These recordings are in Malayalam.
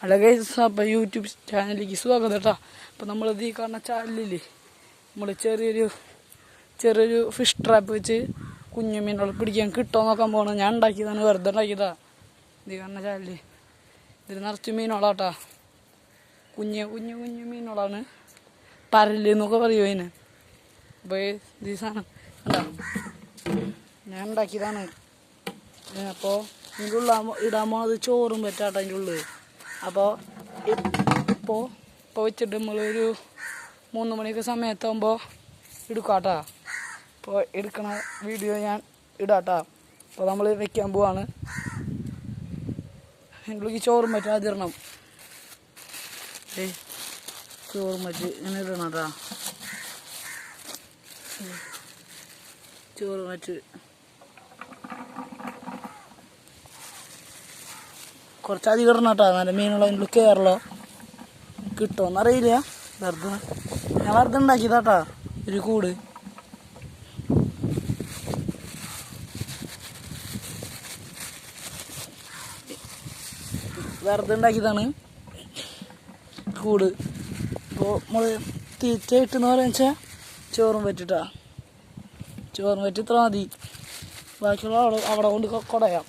ഹലോ ഗൈസ്, അപ്പോൾ യൂട്യൂബ് ചാനലിലേക്ക് സ്വാഗതം കേട്ടോ. അപ്പോൾ നമ്മളിത് ഈ കാണുന്ന ചാനലില്ലേ, നമ്മൾ ചെറിയൊരു ഫിഷ് ട്രാപ്പ് വെച്ച് കുഞ്ഞു മീനുകൾ പിടിക്കാൻ കിട്ടുമോ നോക്കാൻ പോകണം. ഞാൻ ഉണ്ടാക്കിയതാണ്, വെറുതെ ഉണ്ടാക്കിയതാ. ഇത് കാണുന്ന ചാനലിൽ ഇതിൽ നിറച്ച് മീനുകളാട്ടാ. കുഞ്ഞു മീനുകളാണ്, പരല് എന്നൊക്കെ പറയുമോ അതിന്. അപ്പോൾ ഇത് സാധനം എന്താ ഞാൻ ഉണ്ടാക്കിയതാണ്. അപ്പോൾ ഇതിൻ്റെ ഉള്ളിൽ ഇടാൻ പോണത് ചോറും പറ്റാട്ടോ അതിൻ്റെ ഉള്ളിൽ. അപ്പോൾ ഇപ്പോൾ വെച്ചിട്ട് നമ്മളൊരു 3 മണിയൊക്കെ സമയത്താകുമ്പോൾ എടുക്കാട്ടാ. അപ്പോൾ എടുക്കണ വീഡിയോ ഞാൻ ഇടാട്ടാ. അപ്പോൾ നമ്മൾ വെക്കാൻ പോവാണ്. എനിക്ക് ചോറും പറ്റും ആദ്യം ഇടണം. ചോറും പറ്റി ഇങ്ങനെ ഇടണം കേട്ടാ. ചോറും വെച്ച് കുറച്ചധികം ഇടണം കേട്ടോ. നല്ല മീനുള്ള അതിൻ്റെ കയറലോ കിട്ടുമോയെന്നറിയില്ല. ഞാൻ വെറുതെ ഉണ്ടാക്കിയതാട്ടാ ഒരു കൂട്. വെറുതെ ഉണ്ടാക്കിയതാണ് കൂട്. ഇപ്പോൾ നമ്മൾ തീറ്റ ഇട്ടെന്ന് പറയുക വെച്ചാൽ ചോറും പറ്റിട്ടാ. ചോറും പറ്റി ഇത്ര മതി. ബാക്കിയുള്ള അവിടെ കൊണ്ട് കുടയാം.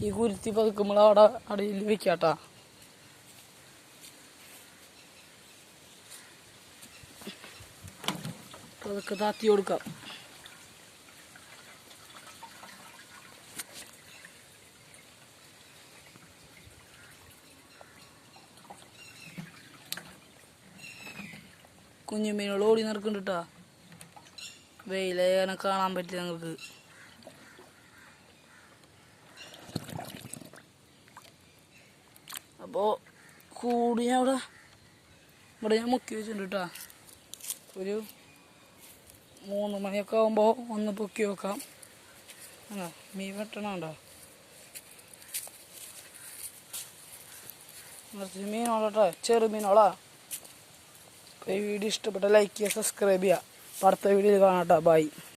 ഈ കുരുത്തി പതുക്കുമ്പോൾ അവിടെ അടിയിൽ വെക്കാട്ടാ. പതുക്കെ താത്തി കൊടുക്കാം. കുഞ്ഞുമീനുകൾ ഓടി നടക്കുന്നുണ്ട് കേട്ടോ. വെയിലങ്ങനെ കാണാൻ പറ്റില്ല ഞങ്ങൾക്ക്. അപ്പോൾ കൂടി ഞാൻ ഇവിടെ ഞാൻ മുക്കി വെച്ചിട്ടുണ്ട് കേട്ടോ. ഒരു 3 മണിയൊക്കെ ആകുമ്പോൾ ഒന്ന് പൊക്കി വെക്കാം. മീൻ വെട്ടണുണ്ടോ? കുറച്ച് മീനോളാട്ടോ, ചെറു മീനോളാ. ഈ വീഡിയോ ഇഷ്ടപ്പെട്ട ലൈക്ക് ചെയ്യുക, സബ്സ്ക്രൈബ് ചെയ്യുക. അടുത്ത വീഡിയോയിൽ കാണാം കേട്ടോ. ബൈ.